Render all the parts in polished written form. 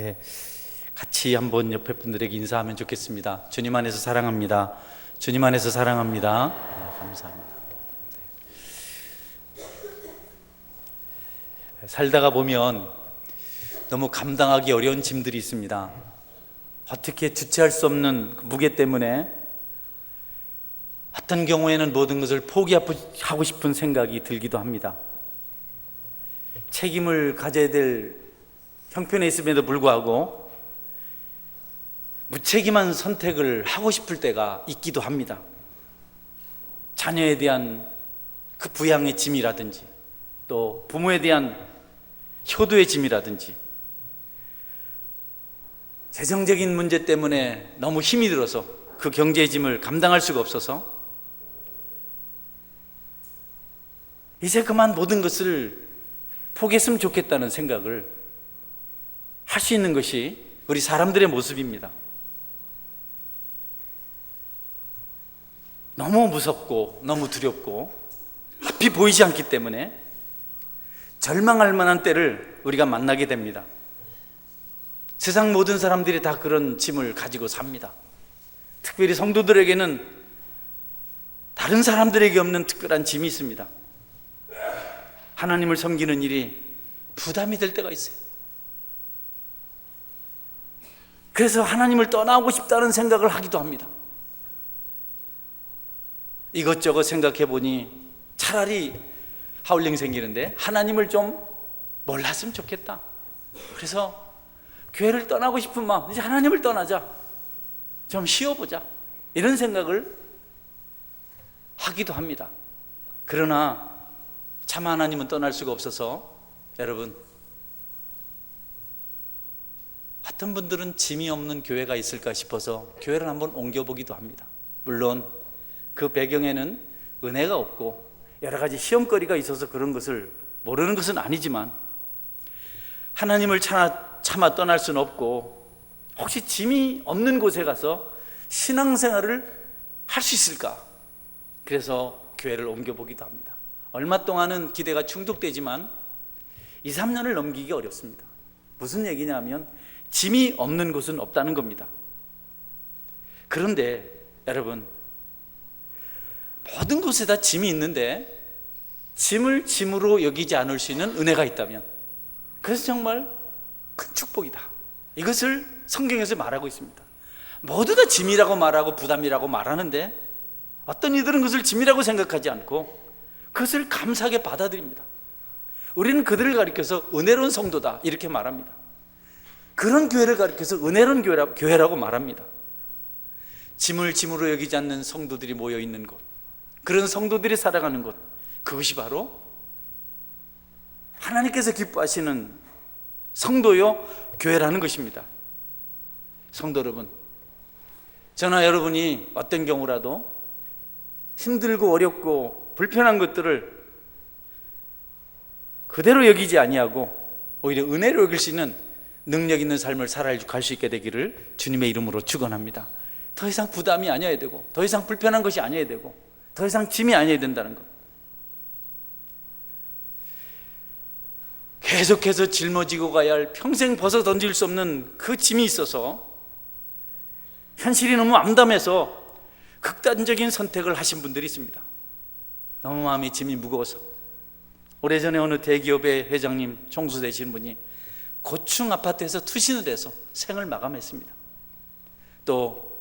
네, 같이 한번 옆에 분들에게 인사하면 좋겠습니다. 주님 안에서 사랑합니다. 주님 안에서 사랑합니다. 네, 감사합니다. 살다가 보면 너무 감당하기 어려운 짐들이 있습니다. 어떻게 주체할 수 없는 그 무게 때문에 어떤 경우에는 모든 것을 포기하고 싶은 생각이 들기도 합니다. 책임을 가져야 될 형편에 있음에도 불구하고 무책임한 선택을 하고 싶을 때가 있기도 합니다. 자녀에 대한 그 부양의 짐이라든지, 또 부모에 대한 효도의 짐이라든지, 재정적인 문제 때문에 너무 힘이 들어서 그 경제의 짐을 감당할 수가 없어서 이제 그만 모든 것을 포기했으면 좋겠다는 생각을 할 수 있는 것이 우리 사람들의 모습입니다. 너무 무섭고 너무 두렵고 앞이 보이지 않기 때문에 절망할 만한 때를 우리가 만나게 됩니다. 세상 모든 사람들이 다 그런 짐을 가지고 삽니다. 특별히 성도들에게는 다른 사람들에게 없는 특별한 짐이 있습니다. 하나님을 섬기는 일이 부담이 될 때가 있어요. 그래서 하나님을 떠나고 싶다는 생각을 하기도 합니다. 이것저것 생각해 보니 차라리 하울링 생기는데 하나님을 좀 몰랐으면 좋겠다. 그래서 교회를 떠나고 싶은 마음, 이제 하나님을 떠나자, 좀 쉬어보자, 이런 생각을 하기도 합니다. 그러나 참 하나님은 떠날 수가 없어서 여러분, 어떤 분들은 짐이 없는 교회가 있을까 싶어서 교회를 한번 옮겨보기도 합니다. 물론 그 배경에는 은혜가 없고 여러 가지 시험거리가 있어서 그런 것을 모르는 것은 아니지만, 하나님을 차마 떠날 수는 없고 혹시 짐이 없는 곳에 가서 신앙생활을 할 수 있을까? 그래서 교회를 옮겨보기도 합니다. 얼마 동안은 기대가 충족되지만 2, 3년을 넘기기 어렵습니다. 무슨 얘기냐면 짐이 없는 곳은 없다는 겁니다. 그런데 여러분, 모든 곳에 다 짐이 있는데 짐을 짐으로 여기지 않을 수 있는 은혜가 있다면, 그래서 정말 큰 축복이다. 이것을 성경에서 말하고 있습니다. 모두 다 짐이라고 말하고 부담이라고 말하는데 어떤 이들은 그것을 짐이라고 생각하지 않고 그것을 감사하게 받아들입니다. 우리는 그들을 가리켜서 은혜로운 성도다 이렇게 말합니다. 그런 교회를 가리켜서 은혜로운 교회라고 말합니다. 짐을 짐으로 여기지 않는 성도들이 모여 있는 곳, 그런 성도들이 살아가는 곳, 그것이 바로 하나님께서 기뻐하시는 성도요 교회라는 것입니다. 성도 여러분, 저나 여러분이 어떤 경우라도 힘들고 어렵고 불편한 것들을 그대로 여기지 아니하고 오히려 은혜로 여길 수 있는 능력 있는 삶을 살아갈 수 있게 되기를 주님의 이름으로 축원합니다. 더 이상 부담이 아니어야 되고, 더 이상 불편한 것이 아니어야 되고, 더 이상 짐이 아니어야 된다는 것. 계속해서 짊어지고 가야 할, 평생 벗어 던질 수 없는 그 짐이 있어서 현실이 너무 암담해서 극단적인 선택을 하신 분들이 있습니다. 너무 마음이 짐이 무거워서. 오래전에 어느 대기업의 회장님, 총수 되시는 분이 고층 아파트에서 투신을 해서 생을 마감했습니다. 또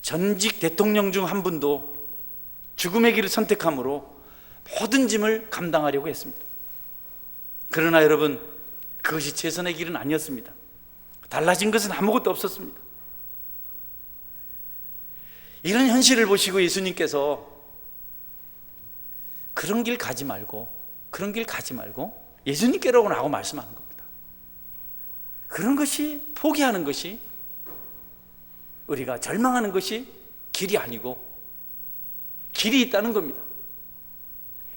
전직 대통령 중 한 분도 죽음의 길을 선택함으로 모든 짐을 감당하려고 했습니다. 그러나 여러분, 그것이 최선의 길은 아니었습니다. 달라진 것은 아무것도 없었습니다. 이런 현실을 보시고 예수님께서 그런 길 가지 말고, 그런 길 가지 말고 예수님께로 나오고 말씀하는 겁니다. 그런 것이, 포기하는 것이, 우리가 절망하는 것이 길이 아니고 길이 있다는 겁니다.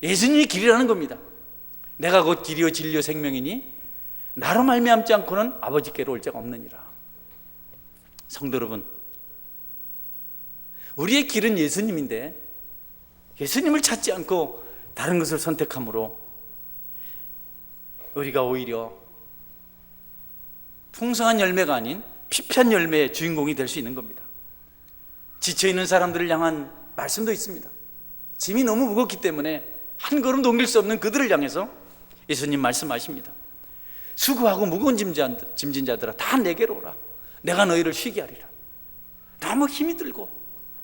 예수님이 길이라는 겁니다. 내가 곧 길이요 진리요 생명이니 나로 말미암지 않고는 아버지께로 올 자가 없느니라. 성도 여러분, 우리의 길은 예수님인데 예수님을 찾지 않고 다른 것을 선택함으로 우리가 오히려 풍성한 열매가 아닌 피편 열매의 주인공이 될 수 있는 겁니다. 지쳐있는 사람들을 향한 말씀도 있습니다. 짐이 너무 무겁기 때문에 한 걸음도 옮길 수 없는 그들을 향해서 예수님 말씀하십니다. 수고하고 무거운 짐진 자들아 다 내게로 오라. 내가 너희를 쉬게 하리라. 너무 힘이 들고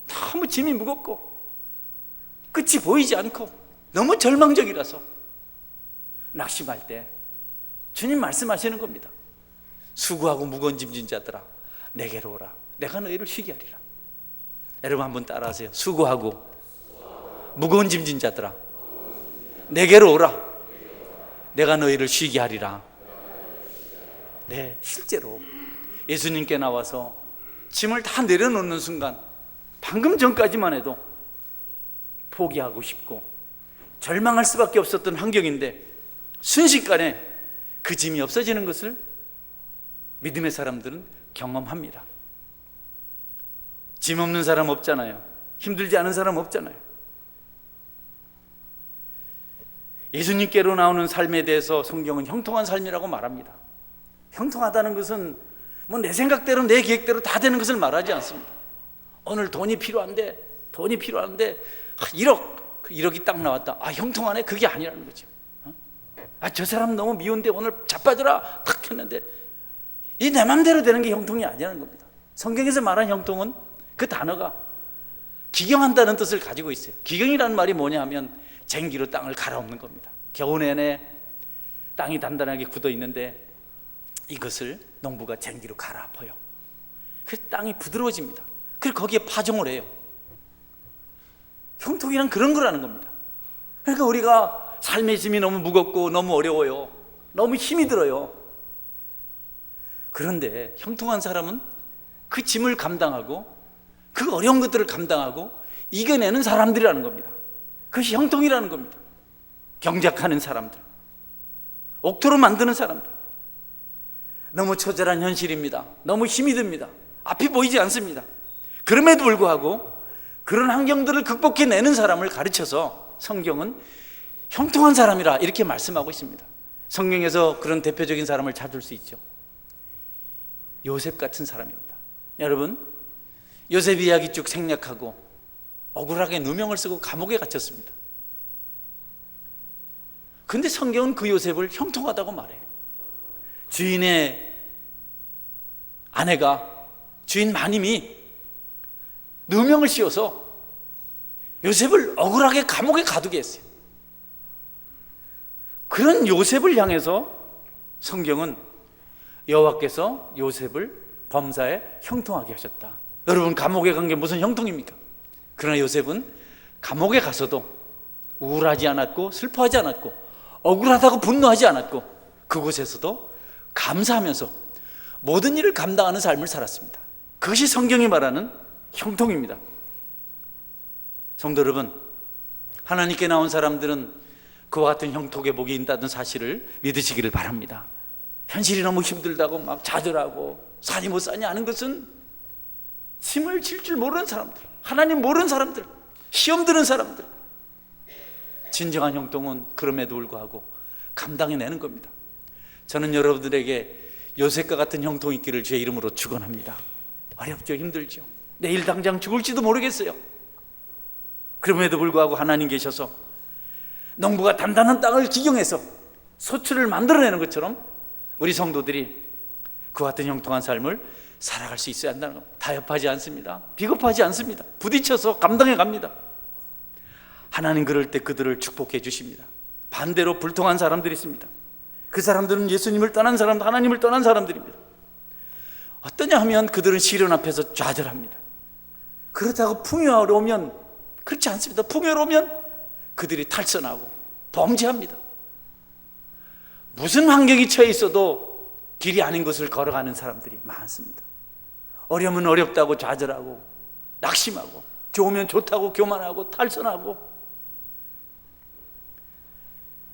너무 짐이 무겁고 끝이 보이지 않고 너무 절망적이라서 낙심할 때 주님 말씀하시는 겁니다. 수고하고 무거운 짐진 자들아 내게로 오라. 내가 너희를 쉬게 하리라. 여러분 한번 따라하세요. 수고하고 무거운 짐진 자들아 내게로 오라. 내가 너희를 쉬게 하리라. 네, 실제로 예수님께 나와서 짐을 다 내려놓는 순간 방금 전까지만 해도 포기하고 싶고 절망할 수밖에 없었던 환경인데 순식간에 그 짐이 없어지는 것을 믿음의 사람들은 경험합니다. 짐 없는 사람 없잖아요. 힘들지 않은 사람 없잖아요. 예수님께로 나오는 삶에 대해서 성경은 형통한 삶이라고 말합니다. 형통하다는 것은 뭐 내 생각대로 내 계획대로 다 되는 것을 말하지 않습니다. 오늘 돈이 필요한데 1억이 딱 나왔다. 형통하네. 그게 아니라는 거죠. 저 사람 너무 미운데 오늘 자빠져라 탁 했는데 이 내 맘대로 되는 게 형통이 아니라는 겁니다. 성경에서 말한 형통은 그 단어가 기경한다는 뜻을 가지고 있어요. 기경이라는 말이 뭐냐 하면 쟁기로 땅을 갈아엎는 겁니다. 겨우 내내 땅이 단단하게 굳어 있는데 이것을 농부가 쟁기로 갈아엎어요. 그래서 땅이 부드러워집니다. 그리고 거기에 파종을 해요. 형통이란 그런 거라는 겁니다. 그러니까 우리가 삶의 짐이 너무 무겁고 너무 어려워요. 너무 힘이 들어요. 그런데 형통한 사람은 그 짐을 감당하고 그 어려운 것들을 감당하고 이겨내는 사람들이라는 겁니다. 그것이 형통이라는 겁니다. 경작하는 사람들, 옥토로 만드는 사람들. 너무 처절한 현실입니다. 너무 힘이 듭니다. 앞이 보이지 않습니다. 그럼에도 불구하고 그런 환경들을 극복해내는 사람을 가르쳐서 성경은 형통한 사람이라 이렇게 말씀하고 있습니다. 성경에서 그런 대표적인 사람을 찾을 수 있죠. 요셉 같은 사람입니다. 여러분, 요셉 이야기 쭉 생략하고 억울하게 누명을 쓰고 감옥에 갇혔습니다. 근데 성경은 그 요셉을 형통하다고 말해요. 주인의 아내가, 주인 마님이 누명을 씌워서 요셉을 억울하게 감옥에 가두게 했어요. 그런 요셉을 향해서 성경은 여호와께서 요셉을 범사에 형통하게 하셨다. 여러분, 감옥에 간 게 무슨 형통입니까? 그러나 요셉은 감옥에 가서도 우울하지 않았고 슬퍼하지 않았고 억울하다고 분노하지 않았고 그곳에서도 감사하면서 모든 일을 감당하는 삶을 살았습니다. 그것이 성경이 말하는 형통입니다. 성도 여러분, 하나님께 나온 사람들은 그와 같은 형통의 복이 있다는 사실을 믿으시기를 바랍니다. 현실이 너무 힘들다고 막 좌절하고 사니 못 사니 하는 것은 힘을 질 줄 모르는 사람들, 하나님 모르는 사람들, 시험 드는 사람들. 진정한 형통은 그럼에도 불구하고 감당해내는 겁니다. 저는 여러분들에게 요셉과 같은 형통이 있기를 주의 이름으로 축원합니다. 어렵죠, 힘들죠, 내일 당장 죽을지도 모르겠어요. 그럼에도 불구하고 하나님 계셔서 농부가 단단한 땅을 기경해서 소출을 만들어내는 것처럼 우리 성도들이 그와 같은 형통한 삶을 살아갈 수 있어야 한다는 겁니다. 타협하지 않습니다. 비겁하지 않습니다. 부딪혀서 감당해 갑니다. 하나님 그럴 때 그들을 축복해 주십니다. 반대로 불통한 사람들이 있습니다. 그 사람들은 예수님을 떠난 사람들, 하나님을 떠난 사람들입니다. 어떠냐 하면 그들은 시련 앞에서 좌절합니다. 그렇다고 풍요로우면 그렇지 않습니다. 풍요로우면 그들이 탈선하고 범죄합니다. 무슨 환경이 처해 있어도 길이 아닌 곳을 걸어가는 사람들이 많습니다. 어려우면 어렵다고 좌절하고 낙심하고, 좋으면 좋다고 교만하고 탈선하고.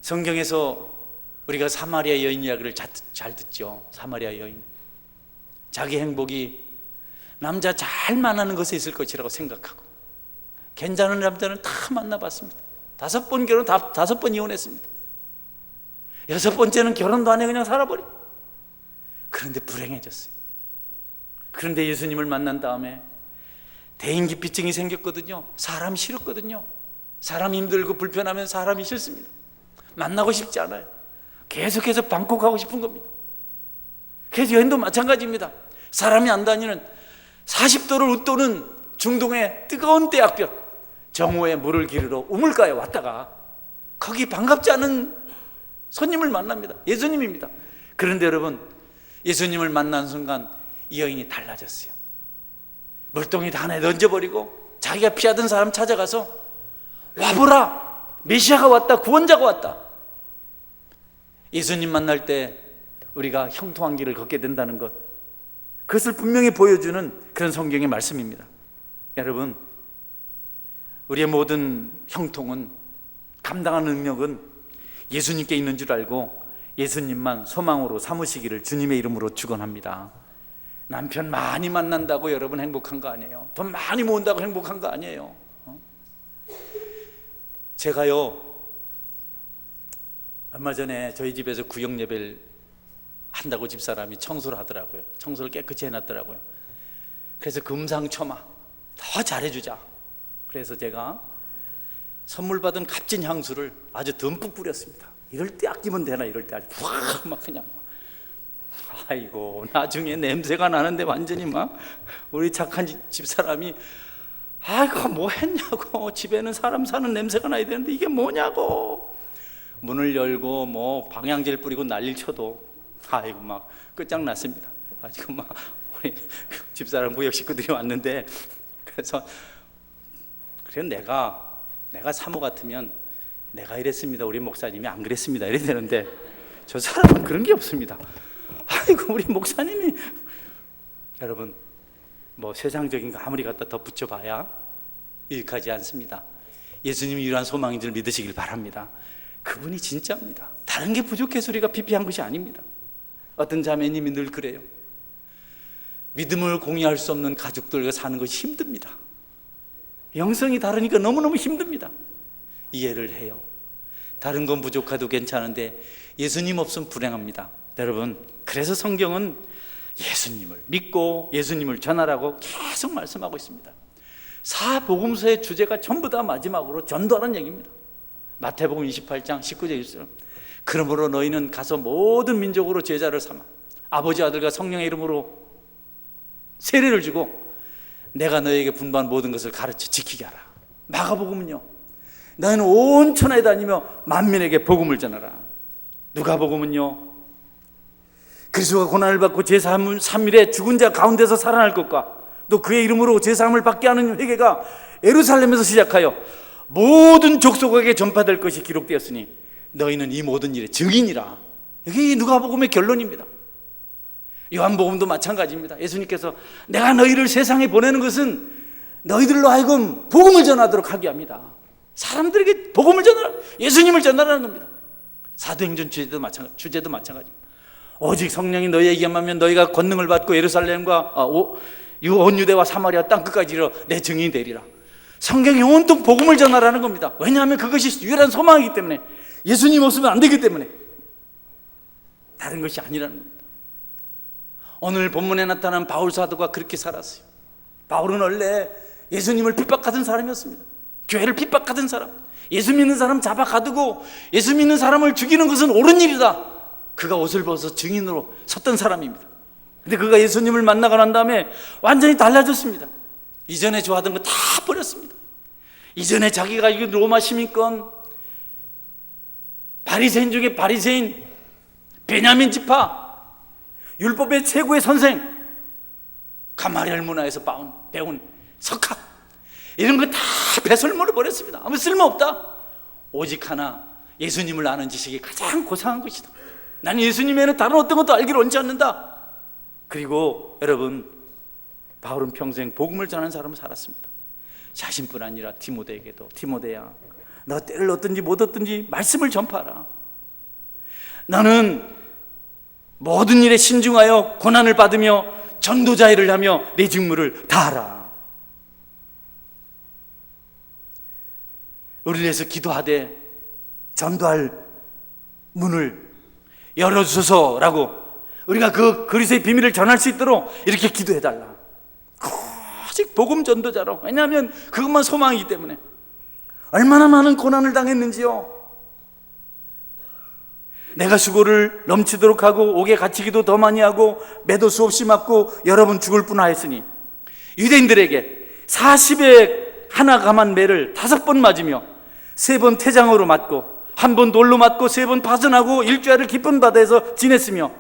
성경에서 우리가 사마리아 여인 이야기를 잘 듣죠. 사마리아 여인, 자기 행복이 남자 잘 만나는 것에 있을 것이라고 생각하고 괜찮은 남자는 다 만나봤습니다. 5번 결혼, 5번 이혼했습니다. 6번째는 결혼도 안 해 그냥 살아버려. 그런데 불행해졌어요. 그런데 예수님을 만난 다음에 대인기피증이 생겼거든요. 사람 싫었거든요. 사람 힘들고 불편하면 사람이 싫습니다. 만나고 싶지 않아요. 계속해서 방콕하고 싶은 겁니다. 그래서 여행도 마찬가지입니다. 사람이 안 다니는 40도를 웃도는 중동의 뜨거운 대학볕, 정오에 물을 기르러 우물가에 왔다가 거기 반갑지 않은 손님을 만납니다. 예수님입니다. 그런데 여러분, 예수님을 만난 순간 이 여인이 달라졌어요. 물동이 다 던져버리고 자기가 피하던 사람 찾아가서 와보라, 메시아가 왔다, 구원자가 왔다. 예수님 만날 때 우리가 형통한 길을 걷게 된다는 것, 그것을 분명히 보여주는 그런 성경의 말씀입니다. 여러분, 우리의 모든 형통은, 감당하는 능력은 예수님께 있는 줄 알고 예수님만 소망으로 삼으시기를 주님의 이름으로 축원합니다. 남편 많이 만난다고 여러분 행복한 거 아니에요. 돈 많이 모은다고 행복한 거 아니에요. 제가요, 얼마 전에 저희 집에서 구역 예배를 한다고 집사람이 청소를 하더라고요. 청소를 깨끗이 해놨더라고요. 그래서 금상첨화 더 잘해주자. 그래서 제가 선물 받은 값진 향수를 아주 듬뿍 뿌렸습니다. 이럴 때 아끼면 되나, 이럴 때 아주 막 그냥. 아이고, 나중에 냄새가 나는데 완전히 막 우리 착한 집사람이 아이고 뭐 했냐고, 집에는 사람 사는 냄새가 나야 되는데 이게 뭐냐고, 문을 열고 뭐 방향제를 뿌리고 난리를 쳐도 아이고 막 끝장났습니다. 지금 막 우리 집사람 무역 식구들이 왔는데, 그래서 내가 사모 같으면 내가 이랬습니다, 우리 목사님이 안 그랬습니다, 이래야 되는데 저 사람은 그런 게 없습니다. 아이고 우리 목사님이. 여러분, 뭐 세상적인 거 아무리 갖다 더 붙여봐야 유익하지 않습니다. 예수님이 유일한 소망인 줄 믿으시길 바랍니다. 그분이 진짜입니다. 다른 게 부족해서 우리가 피폐한 것이 아닙니다. 어떤 자매님이 늘 그래요. 믿음을 공유할 수 없는 가족들과 사는 것이 힘듭니다. 영성이 다르니까 너무너무 힘듭니다. 이해를 해요. 다른 건 부족해도 괜찮은데 예수님 없으면 불행합니다. 여러분, 그래서 성경은 예수님을 믿고 예수님을 전하라고 계속 말씀하고 있습니다. 사복음서의 주제가 전부 다 마지막으로 전도하는 얘기입니다. 마태복음 28장 19절 20절. 그러므로 너희는 가서 모든 민족으로 제자를 삼아 아버지, 아들과 성령의 이름으로 세례를 주고 내가 너희에게 분부한 모든 것을 가르쳐 지키게 하라. 마가복음은요, 너희는 온 천하에 다니며 만민에게 복음을 전하라. 누가복음은요, 그리스도가 고난을 받고 제3일에 죽은 자 가운데서 살아날 것과 또 그의 이름으로 제3을 받게 하는 회개가 예루살렘에서 시작하여 모든 족속에게 전파될 것이 기록되었으니 너희는 이 모든 일의 증인이라. 이게 누가복음의 결론입니다. 요한복음도 마찬가지입니다. 예수님께서 내가 너희를 세상에 보내는 것은 너희들로 하여금 복음을 전하도록 하게 합니다. 사람들에게 복음을 전하라, 예수님을 전하라는 겁니다. 사도행전 주제도 마찬가지입니다. 오직 성령이 너희에게 임하면 너희가 권능을 받고 예루살렘과 온 유대와 사마리아 땅 끝까지 이르러 내 증인이 되리라. 성경이 온통 복음을 전하라는 겁니다. 왜냐하면 그것이 유일한 소망이기 때문에, 예수님 없으면 안 되기 때문에, 다른 것이 아니라는 겁니다. 오늘 본문에 나타난 바울 사도가 그렇게 살았어요. 바울은 원래 예수님을 핍박하던 사람이었습니다. 교회를 핍박하던 사람, 예수 믿는 사람 잡아 가두고 예수 믿는 사람을 죽이는 것은 옳은 일이다. 그가 옷을 벗어 증인으로 섰던 사람입니다. 근데 그가 예수님을 만나고 난 다음에 완전히 달라졌습니다. 이전에 좋아하던 거 다 버렸습니다. 이전에 자기가 로마 시민권, 바리새인 중에 바리새인, 베냐민 지파, 율법의 최고의 선생, 가마리엘 문화에서 배운 석학, 이런 거 다 배설물을 버렸습니다. 아무 쓸모없다. 오직 하나, 예수님을 아는 지식이 가장 고상한 것이다. 나는 예수님에는 다른 어떤 것도 알기를 원치 않는다. 그리고 여러분, 바울은 평생 복음을 전하는 사람을 살았습니다. 자신뿐 아니라 디모데에게도, 디모데야, 너 때를 얻든지 못 얻든지 말씀을 전파하라. 나는 모든 일에 신중하여 고난을 받으며 전도자 일을 하며 내 직무를 다하라. 우리를 위해서 기도하되 전도할 문을 열어주소서라고 우리가 그 그리스도의 비밀을 전할 수 있도록 이렇게 기도해달라. 오직 복음 전도자로. 왜냐하면 그것만 소망이기 때문에. 얼마나 많은 고난을 당했는지요. 내가 수고를 넘치도록 하고 옥에 갇히기도 더 많이 하고 매도 수없이 맞고 여러 번 죽을 뿐 하였으니, 유대인들에게 40에 하나 감한 매를 5번 맞으며 3번 태장으로 맞고 1번 돌로 맞고 3번 파선하고 일주일을 깊은 바다에서 지냈으며,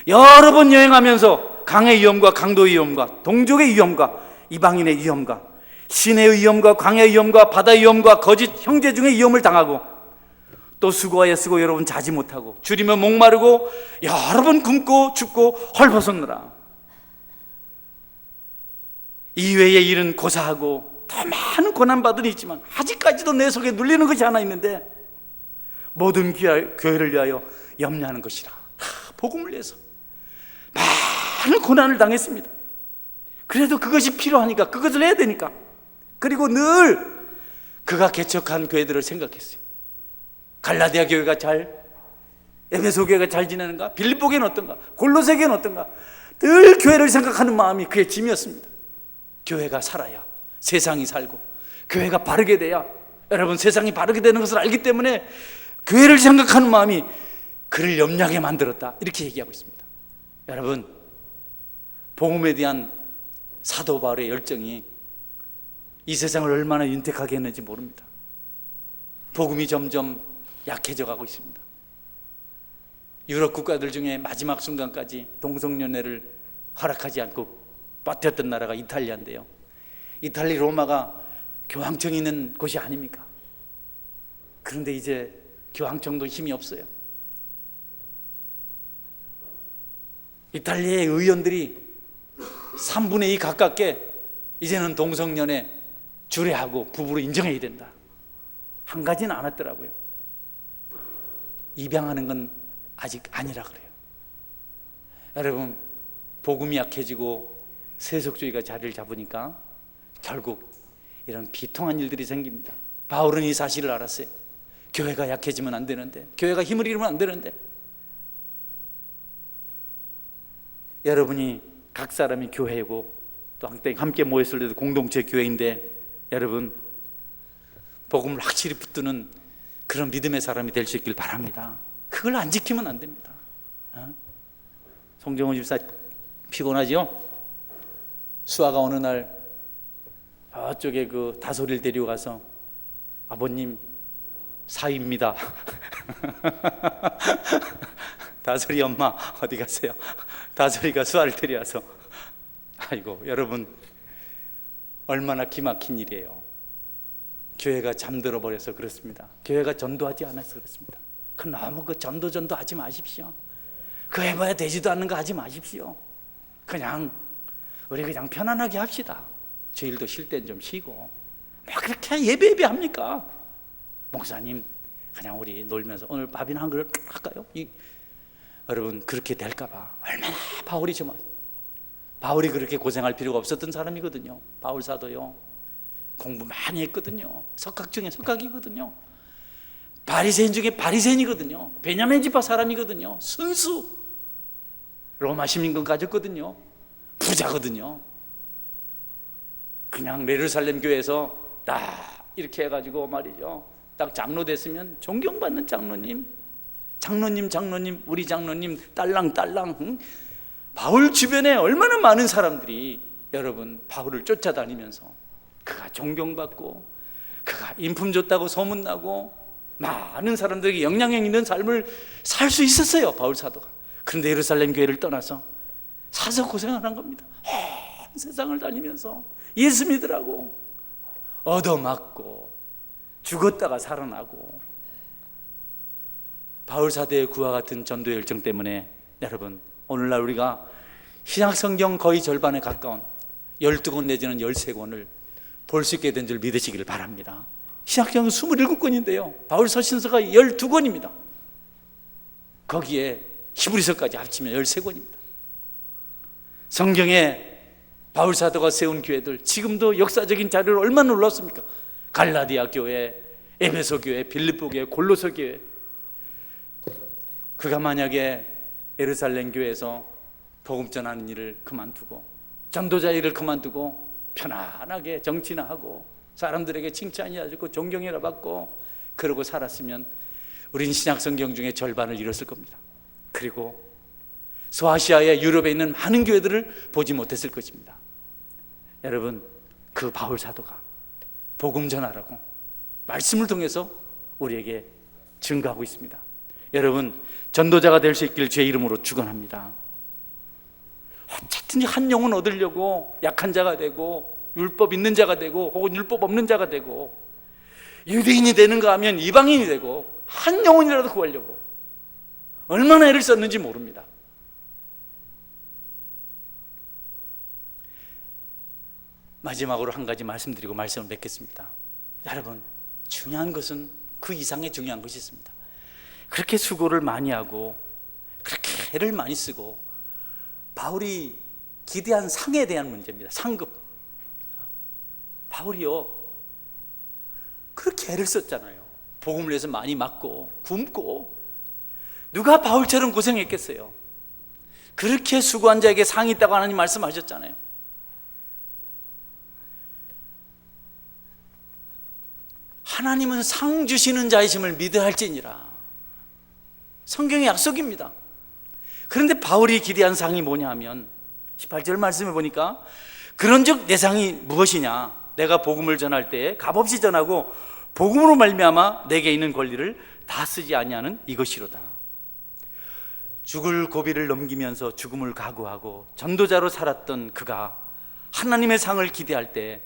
여러 번 여행하면서 강의 위험과 강도의 위험과 동족의 위험과 이방인의 위험과 시내의 위험과 광야의 위험과 바다의 위험과 거짓 형제 중의 위험을 당하고, 또 수고하여 쓰고 여러 번 자지 못하고 줄이며 목마르고 여러 번 굶고 춥고 헐벗었노라. 이외의 일은 고사하고 더 많은 고난받은 일이 있지만 아직까지도 내 속에 눌리는 것이 하나 있는데, 모든 교회를 위하여 염려하는 것이라. 복음을 위해서 많은 고난을 당했습니다. 그래도 그것이 필요하니까, 그것을 해야 되니까. 그리고 늘 그가 개척한 교회들을 생각했어요. 갈라디아 교회가 잘, 에베소 교회가 잘 지내는가? 빌립보 교회는 어떤가? 골로새 교회는 어떤가? 늘 교회를 생각하는 마음이 그의 짐이었습니다. 교회가 살아야 세상이 살고, 교회가 바르게 돼야, 여러분, 세상이 바르게 되는 것을 알기 때문에 교회를 생각하는 마음이 그를 염려하게 만들었다, 이렇게 얘기하고 있습니다. 여러분, 복음에 대한 사도 바울의 열정이 이 세상을 얼마나 윤택하게 했는지 모릅니다. 복음이 점점 약해져 가고 있습니다. 유럽 국가들 중에 마지막 순간까지 동성연애를 허락하지 않고 버텼던 나라가 이탈리아인데요, 이탈리 로마가 교황청이 있는 곳이 아닙니까? 그런데 이제 교황청도 힘이 없어요. 이탈리아의 의원들이 3분의 2 가깝게 이제는 동성연애 주례하고 부부로 인정해야 된다. 한 가지는 안 했더라고요. 입양하는 건 아직 아니라 그래요. 여러분, 복음이 약해지고 세속주의가 자리를 잡으니까 결국 이런 비통한 일들이 생깁니다. 바울은 이 사실을 알았어요. 교회가 약해지면 안 되는데, 교회가 힘을 잃으면 안 되는데, 여러분이 각 사람이 교회고 또 함께 모였을 때도 공동체 교회인데, 여러분, 복음을 확실히 붙드는 그런 믿음의 사람이 될 수 있길 바랍니다. 그걸 안 지키면 안 됩니다. 송정호 집사 피곤하죠? 수아가 어느 날 저쪽에 그 다솔이를 데리고 가서, 아버님 사위입니다. 다솔이 엄마 어디 가세요? 다솔이가 수아를 데려와서, 아이고 여러분, 얼마나 기막힌 일이에요. 교회가 잠들어 버려서 그렇습니다. 교회가 전도하지 않아서 그렇습니다. 너무 그 전도 하지 마십시오. 그 해봐야 되지도 않는 거 하지 마십시오. 우리 그냥 편안하게 합시다. 주일도 쉴 땐 좀 쉬고, 뭐 그렇게 예배 합니까? 목사님, 그냥 우리 놀면서 오늘 밥이나 한 그릇 할까요? 여러분, 그렇게 될까봐 얼마나 바울이 바울이 그렇게 고생할 필요가 없었던 사람이거든요. 바울 사도요, 공부 많이 했거든요. 석학 중에 석학이거든요. 바리새인 중에 바리새인이거든요. 베냐민 지파 사람이거든요. 순수 로마 시민권 가졌거든요. 부자거든요. 그냥 예루살렘 교회에서 딱 이렇게 해가지고 말이죠, 딱 장로 됐으면 존경받는 장로님, 우리 장로님 딸랑 응? 바울 주변에 얼마나 많은 사람들이, 여러분, 바울을 쫓아다니면서 그가 존경받고 그가 인품 좋다고 소문나고 많은 사람들에게 영향력 있는 삶을 살 수 있었어요, 바울 사도가. 그런데 예루살렘 교회를 떠나서 사서 고생을 한 겁니다. 세상을 다니면서 예수 믿으라고 얻어맞고 죽었다가 살아나고. 바울 사도의 그와 같은 전도의 열정 때문에 여러분, 오늘날 우리가 신약 성경 거의 절반에 가까운 12권 내지는 13권을 볼 수 있게 된 줄 믿으시기를 바랍니다. 신약 성경 27권인데요 바울 서신서가 12권입니다 거기에 히브리서까지 합치면 13권입니다 성경에 바울 사도가 세운 교회들, 지금도 역사적인 자료를 얼마나 놀랐습니까? 갈라디아 교회, 에베소 교회, 빌립보 교회, 골로새 교회. 그가 만약에 예루살렘 교회에서 복음 전하는 일을 그만두고 전도자 일을 그만두고 편안하게 정치나 하고 사람들에게 칭찬이나 듣고 존경이나 받고 그러고 살았으면 우린 신약 성경 중에 절반을 잃었을 겁니다. 그리고 소아시아의 유럽에 있는 많은 교회들을 보지 못했을 것입니다. 여러분, 그 바울 사도가 복음 전하라고 말씀을 통해서 우리에게 증거하고 있습니다. 여러분, 전도자가 될 수 있길 주의 이름으로 축원합니다. 어쨌든 한 영혼 얻으려고 약한 자가 되고 율법 있는 자가 되고 혹은 율법 없는 자가 되고 유대인이 되는가 하면 이방인이 되고 한 영혼이라도 구하려고 얼마나 애를 썼는지 모릅니다. 마지막으로 한 가지 말씀드리고 말씀을 맺겠습니다. 여러분, 중요한 것은 그 이상의 중요한 것이 있습니다. 그렇게 수고를 많이 하고 그렇게 애를 많이 쓰고 바울이 기대한 상에 대한 문제입니다. 상급. 바울이요 그렇게 애를 썼잖아요. 복음을 위해서 많이 맞고 굶고 누가 바울처럼 고생했겠어요. 그렇게 수고한 자에게 상이 있다고 하나님 말씀하셨잖아요. 하나님은 상 주시는 자이심을 믿어야 할지니라. 성경의 약속입니다. 그런데 바울이 기대한 상이 뭐냐 하면 18절 말씀해 보니까 그런즉 내 상이 무엇이냐, 내가 복음을 전할 때에 값없이 전하고 복음으로 말미암아 내게 있는 권리를 다 쓰지 아니하는 이것이로다. 죽을 고비를 넘기면서 죽음을 각오하고 전도자로 살았던 그가 하나님의 상을 기대할 때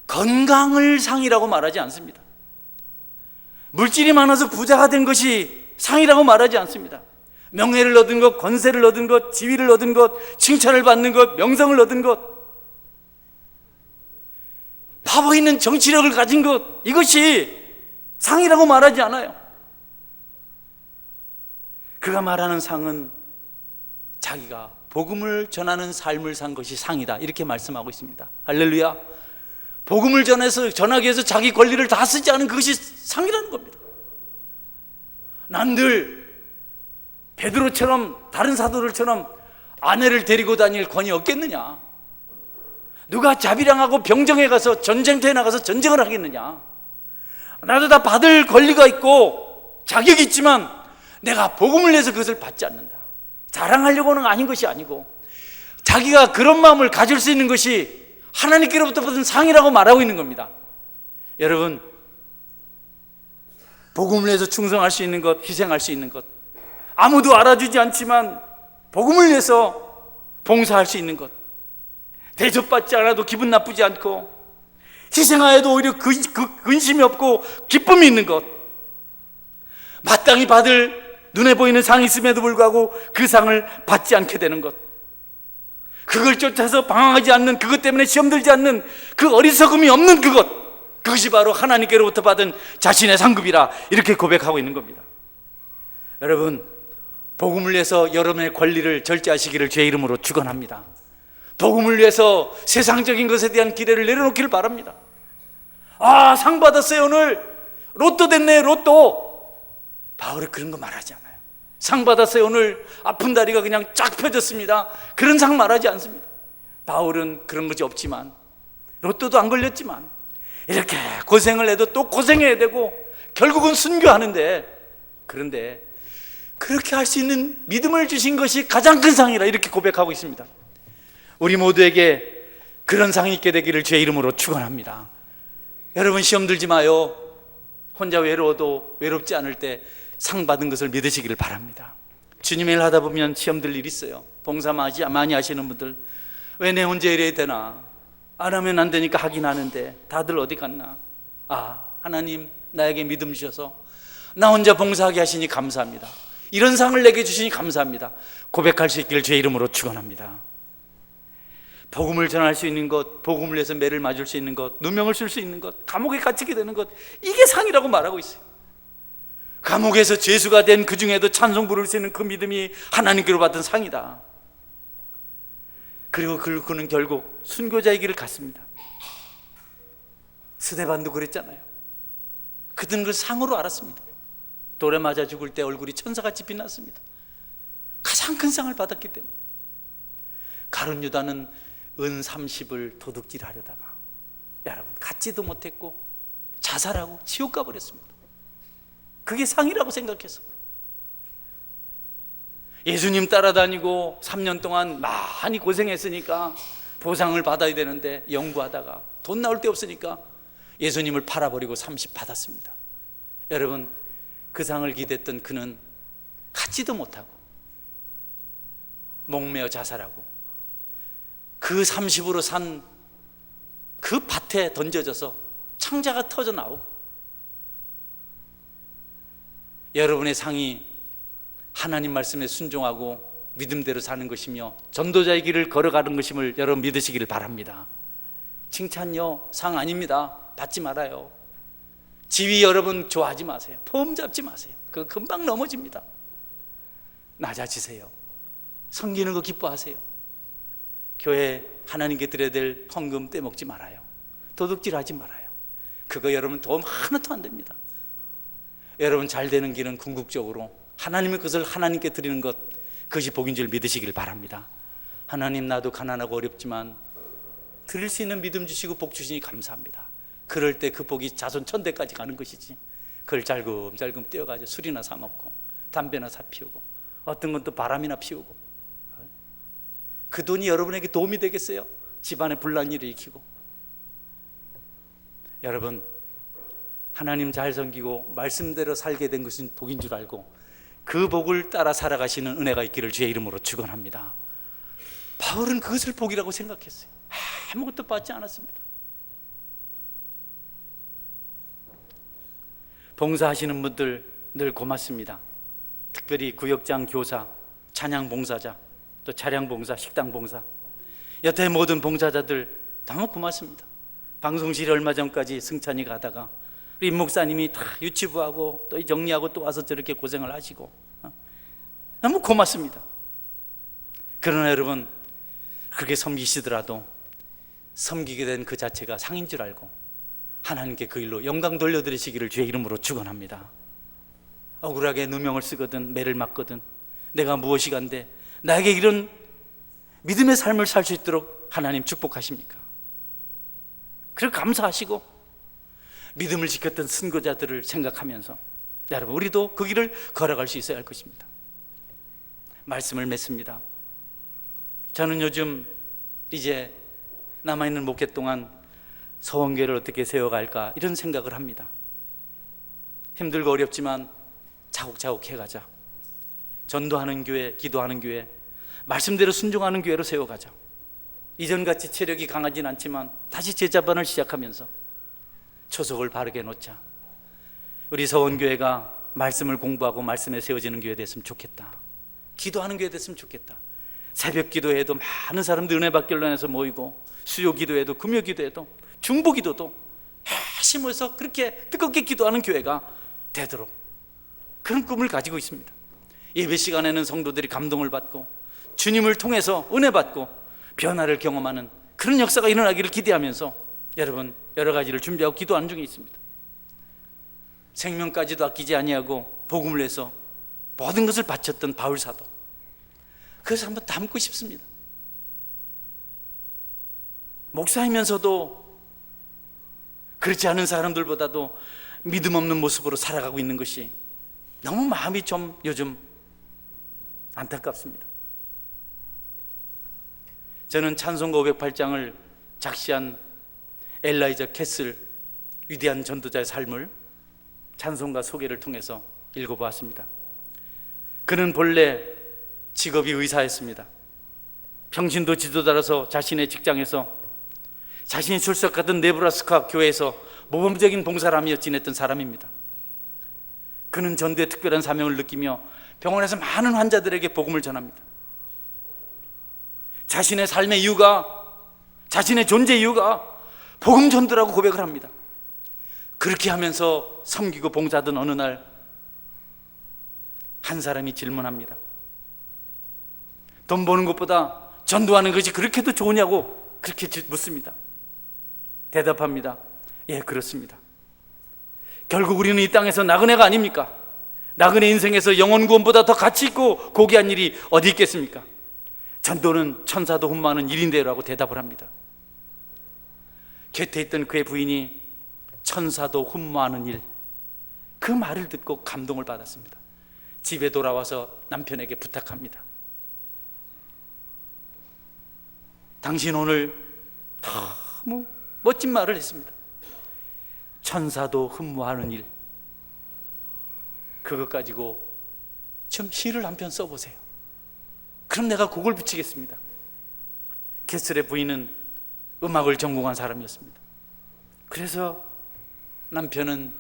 건강을 상이라고 말하지 않습니다. 물질이 많아서 부자가 된 것이 상이라고 말하지 않습니다. 명예를 얻은 것, 권세를 얻은 것, 지위를 얻은 것, 칭찬을 받는 것, 명성을 얻은 것, 파워 있는 정치력을 가진 것, 이것이 상이라고 말하지 않아요. 그가 말하는 상은 자기가 복음을 전하는 삶을 산 것이 상이다, 이렇게 말씀하고 있습니다. 할렐루야. 복음을 전하기 위해서 자기 권리를 다 쓰지 않은 그것이 상이라는 겁니다. 남들 베드로처럼 다른 사도들처럼 아내를 데리고 다닐 권위 없겠느냐? 누가 자비량하고 병정에 가서 전쟁터에 나가서 전쟁을 하겠느냐? 나도 다 받을 권리가 있고 자격이 있지만 내가 복음을 내서 그것을 받지 않는다. 자랑하려고는 아닌 것이 아니고 자기가 그런 마음을 가질 수 있는 것이 하나님께로부터 받은 상이라고 말하고 있는 겁니다. 여러분, 복음을 위해서 충성할 수 있는 것, 희생할 수 있는 것, 아무도 알아주지 않지만 복음을 위해서 봉사할 수 있는 것, 대접받지 않아도 기분 나쁘지 않고 희생하여도 오히려 근심이 없고 기쁨이 있는 것, 마땅히 받을 눈에 보이는 상이 있음에도 불구하고 그 상을 받지 않게 되는 것, 그걸 쫓아서 방황하지 않는, 그것 때문에 시험 들지 않는 그 어리석음이 없는 그것이 바로 하나님께로부터 받은 자신의 상급이라, 이렇게 고백하고 있는 겁니다. 여러분, 복음을 위해서 여러분의 권리를 절제하시기를 주의 이름으로 축원합니다. 복음을 위해서 세상적인 것에 대한 기대를 내려놓기를 바랍니다. 아, 상 받았어요, 오늘 로또 됐네, 로또. 바울이 그런 거 말하지 않아요. 상 받았어요, 오늘 아픈 다리가 그냥 쫙 펴졌습니다, 그런 상 말하지 않습니다. 바울은 그런 것이 없지만, 로또도 안 걸렸지만 이렇게 고생을 해도 또 고생해야 되고 결국은 순교하는데, 그런데 그렇게 할 수 있는 믿음을 주신 것이 가장 큰 상이라, 이렇게 고백하고 있습니다. 우리 모두에게 그런 상이 있게 되기를 주의 이름으로 축원합니다. 여러분, 시험 들지 마요. 혼자 외로워도 외롭지 않을 때 상 받은 것을 믿으시기를 바랍니다. 주님의 일 하다 보면 시험 들 일이 있어요. 봉사 많이 하시는 분들, 왜 내 혼자 이래야 되나, 안 하면 안 되니까 하긴 하는데 다들 어디 갔나. 아, 하나님 나에게 믿음 주셔서 나 혼자 봉사하게 하시니 감사합니다. 이런 상을 내게 주시니 감사합니다. 고백할 수 있기를 주의 이름으로 축원합니다. 복음을 전할 수 있는 것, 복음을 위해서 매를 맞을 수 있는 것, 누명을 쓸 수 있는 것, 감옥에 갇히게 되는 것, 이게 상이라고 말하고 있어요. 감옥에서 죄수가 된 그 중에도 찬송 부를 수 있는 그 믿음이 하나님께로 받은 상이다. 그리고 그는 결국 순교자의 길을 갔습니다. 스데반도 그랬잖아요. 그들은 그 상으로 알았습니다. 돌에 맞아 죽을 때 얼굴이 천사같이 빛났습니다. 가장 큰 상을 받았기 때문에. 가룟 유다는 은 30을 도둑질하려다가 여러분 갖지도 못했고 자살하고 지옥 가버렸습니다. 그게 상이라고 생각해서 예수님 따라다니고 3년 동안 많이 고생했으니까 보상을 받아야 되는데 연구하다가 돈 나올 데 없으니까 예수님을 팔아버리고 30 받았습니다. 여러분 그 상을 기댔던 그는 갖지도 못하고 목매어 자살하고 그 30으로 산 그 밭에 던져져서 창자가 터져 나오고, 여러분의 상이 하나님 말씀에 순종하고 믿음대로 사는 것이며 전도자의 길을 걸어가는 것임을 여러분 믿으시기를 바랍니다. 칭찬요 상 아닙니다. 받지 말아요. 지위 여러분 좋아하지 마세요. 폼 잡지 마세요. 그거 금방 넘어집니다. 낮아지세요. 섬기는 거 기뻐하세요. 교회 하나님께 드려야 될 헌금 떼먹지 말아요. 도둑질하지 말아요. 그거 여러분 도움 하나도 안 됩니다. 여러분 잘 되는 길은 궁극적으로 하나님의 것을 하나님께 드리는 것, 그것이 복인 줄 믿으시길 바랍니다. 하나님 나도 가난하고 어렵지만 드릴 수 있는 믿음 주시고 복 주시니 감사합니다. 그럴 때 그 복이 자손 천대까지 가는 것이지, 그걸 잘금잘금 떼어가지고 술이나 사 먹고 담배나 사 피우고 어떤 건 또 바람이나 피우고, 그 돈이 여러분에게 도움이 되겠어요? 집안에 분란일을 일으키고. 여러분 하나님 잘 섬기고 말씀대로 살게 된 것은 복인 줄 알고 그 복을 따라 살아가시는 은혜가 있기를 주의 이름으로 축원합니다. 바울은 그것을 복이라고 생각했어요. 아무것도 받지 않았습니다. 봉사하시는 분들 늘 고맙습니다. 특별히 구역장 교사, 찬양 봉사자, 또 차량 봉사, 식당 봉사, 여태 모든 봉사자들 너무 고맙습니다. 방송실에 얼마 전까지 승찬이 가다가 우리 임 목사님이 다 유치부하고 또 정리하고 또 와서 저렇게 고생을 하시고 너무 고맙습니다. 그러나 여러분 그렇게 섬기시더라도 섬기게 된 그 자체가 상인 줄 알고 하나님께 그 일로 영광 돌려드리시기를 주의 이름으로 축원합니다. 억울하게 누명을 쓰거든 매를 맞거든 내가 무엇이 간데 나에게 이런 믿음의 삶을 살 수 있도록 하나님 축복하십니까? 그리고 감사하시고 믿음을 지켰던 선교자들을 생각하면서 여러분 우리도 그 길을 걸어갈 수 있어야 할 것입니다. 말씀을 맺습니다. 저는 요즘 이제 남아있는 목회 동안 서원교회를 어떻게 세워갈까 이런 생각을 합니다. 힘들고 어렵지만 차곡차곡 해가자. 전도하는 교회, 기도하는 교회, 말씀대로 순종하는 교회로 세워가자. 이전같이 체력이 강하진 않지만 다시 제자반을 시작하면서 초석을 바르게 놓자. 우리 서원교회가 말씀을 공부하고 말씀에 세워지는 교회 됐으면 좋겠다. 기도하는 교회 됐으면 좋겠다. 새벽 기도회도 많은 사람들 은혜 받기 위해서 모이고, 수요 기도회도 금요 기도회도 중보 기도도 다시 모여서 그렇게 뜨겁게 기도하는 교회가 되도록 그런 꿈을 가지고 있습니다. 예배 시간에는 성도들이 감동을 받고 주님을 통해서 은혜 받고 변화를 경험하는 그런 역사가 일어나기를 기대하면서 여러분 여러 가지를 준비하고 기도하는 중에 있습니다. 생명까지도 아끼지 아니하고 복음을 내서 모든 것을 바쳤던 바울 사도, 그래서 한번 닮고 싶습니다. 목사이면서도 그렇지 않은 사람들보다도 믿음 없는 모습으로 살아가고 있는 것이 너무 마음이 좀 요즘 안타깝습니다. 저는 찬송가 508장을 작시한 엘라이자 캐슬 위대한 전도자의 삶을 찬송가 소개를 통해서 읽어보았습니다. 그는 본래 직업이 의사였습니다. 평신도 지도자로서 자신의 직장에서 자신이 출석하던 네브라스카 교회에서 모범적인 봉사람이어 지냈던 사람입니다. 그는 전도의 특별한 사명을 느끼며 병원에서 많은 환자들에게 복음을 전합니다. 자신의 삶의 이유가, 자신의 존재 이유가 복음 전도라고 고백을 합니다. 그렇게 하면서 섬기고 봉사하던 어느 날 한 사람이 질문합니다. 돈 버는 것보다 전도하는 것이 그렇게도 좋으냐고 그렇게 묻습니다. 대답합니다. 예, 그렇습니다. 결국 우리는 이 땅에서 나그네가 아닙니까? 나그네 인생에서 영혼 구원보다 더 가치 있고 고귀한 일이 어디 있겠습니까? 전도는 천사도 흠모하는 일인데요라고 대답을 합니다. 곁에 있던 그의 부인이 천사도 흠모하는 일, 그 말을 듣고 감동을 받았습니다. 집에 돌아와서 남편에게 부탁합니다. 당신 오늘 너무 멋진 말을 했습니다. 천사도 흠모하는 일, 그것 가지고 좀 시를 한 편 써보세요. 그럼 내가 곡을 붙이겠습니다. 게슬의 부인은 음악을 전공한 사람이었습니다. 그래서 남편은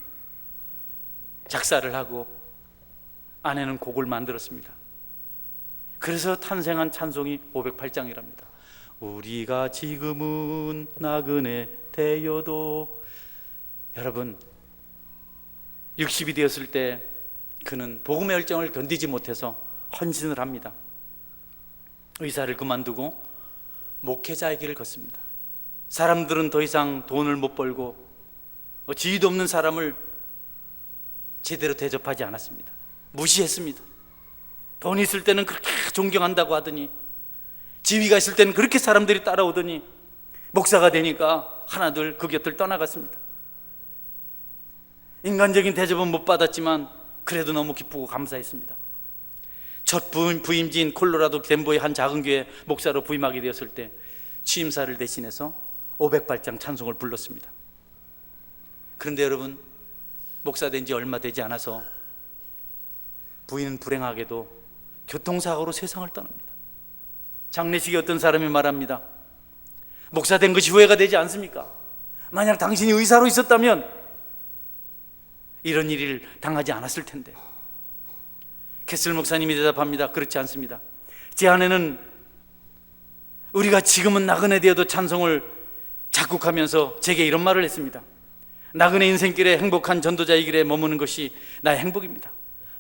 작사를 하고 아내는 곡을 만들었습니다. 그래서 탄생한 찬송이 508장이랍니다. 우리가 지금은 나그네 되어도. 여러분, 60이 되었을 때 그는 복음의 열정을 견디지 못해서 헌신을 합니다. 의사를 그만두고 목회자의 길을 걷습니다. 사람들은 더 이상 돈을 못 벌고 지위도 없는 사람을 제대로 대접하지 않았습니다. 무시했습니다. 돈 있을 때는 그렇게 존경한다고 하더니, 지위가 있을 때는 그렇게 사람들이 따라오더니, 목사가 되니까 하나둘 그 곁을 떠나갔습니다. 인간적인 대접은 못 받았지만 그래도 너무 기쁘고 감사했습니다. 첫 부임지인 콜로라도 덴버의 한 작은 교회 목사로 부임하게 되었을 때 취임사를 대신해서 508장 찬송을 불렀습니다. 그런데 여러분, 목사 된 지 얼마 되지 않아서 부인은 불행하게도 교통사고로 세상을 떠납니다. 장례식에 어떤 사람이 말합니다. 목사 된 것이 후회가 되지 않습니까? 만약 당신이 의사로 있었다면 이런 일을 당하지 않았을 텐데. 캐슬 목사님이 대답합니다. 그렇지 않습니다. 제 아내는 우리가 지금은 나그네 되어도 찬송을 작곡하면서 제게 이런 말을 했습니다. 나그네 인생길에 행복한 전도자의 길에 머무는 것이 나의 행복입니다.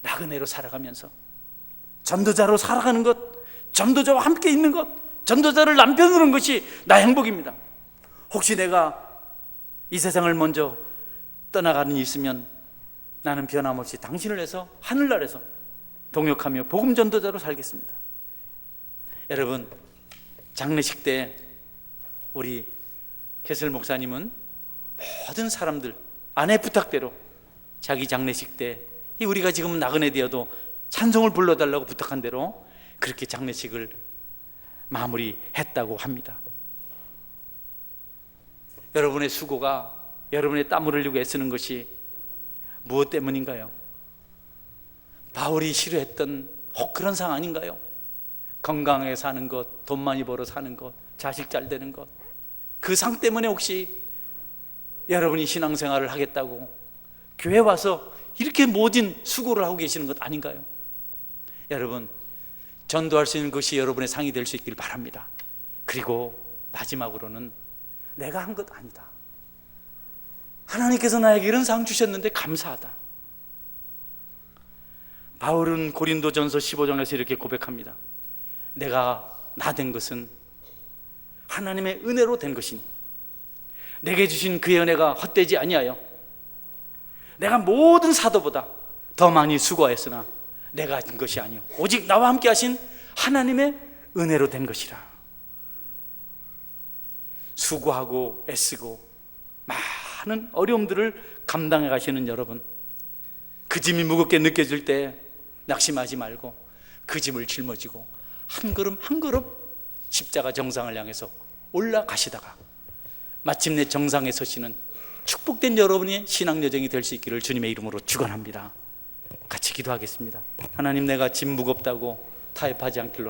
나그네로 살아가면서 전도자로 살아가는 것, 전도자와 함께 있는 것, 전도자를 남편으로 하는 것이 나의 행복입니다. 혹시 내가 이 세상을 먼저 떠나가는 일이 있으면 나는 변함없이 당신을 위해서 하늘나라에서 동역하며 복음 전도자로 살겠습니다. 여러분, 장례식 때 우리 캐슬 목사님은 모든 사람들 아내 부탁대로 자기 장례식 때 우리가 지금 나그네 되어도 찬송을 불러달라고 부탁한 대로 그렇게 장례식을 마무리했다고 합니다. 여러분의 수고가, 여러분의 땀을 흘리고 애쓰는 것이 무엇 때문인가요? 바울이 싫어했던 혹 그런 상 아닌가요? 건강하게 사는 것, 돈 많이 벌어 사는 것, 자식 잘 되는 것, 그 상 때문에 혹시 여러분이 신앙생활을 하겠다고 교회 와서 이렇게 모든 수고를 하고 계시는 것 아닌가요? 여러분, 전도할 수 있는 것이 여러분의 상이 될 수 있길 바랍니다. 그리고 마지막으로는 내가 한 것 아니다. 하나님께서 나에게 이런 상 주셨는데 감사하다. 바울은 고린도전서 15장에서 이렇게 고백합니다. 내가 나 된 것은 하나님의 은혜로 된 것이니 내게 주신 그의 은혜가 헛되지 아니하여 내가 모든 사도보다 더 많이 수고하였으나 내가 진 것이 아니요 오직 나와 함께 하신 하나님의 은혜로 된 것이라. 수고하고 애쓰고 많은 어려움들을 감당해 가시는 여러분, 그 짐이 무겁게 느껴질 때 낙심하지 말고 그 짐을 짊어지고 한 걸음 한 걸음 십자가 정상을 향해서 올라가시다가 마침내 정상에 서시는 축복된 여러분의 신앙 여정이 될 수 있기를 주님의 이름으로 축원합니다. 같이 기도하겠습니다. 하나님, 내가 짐 무겁다고 타협하지 않길로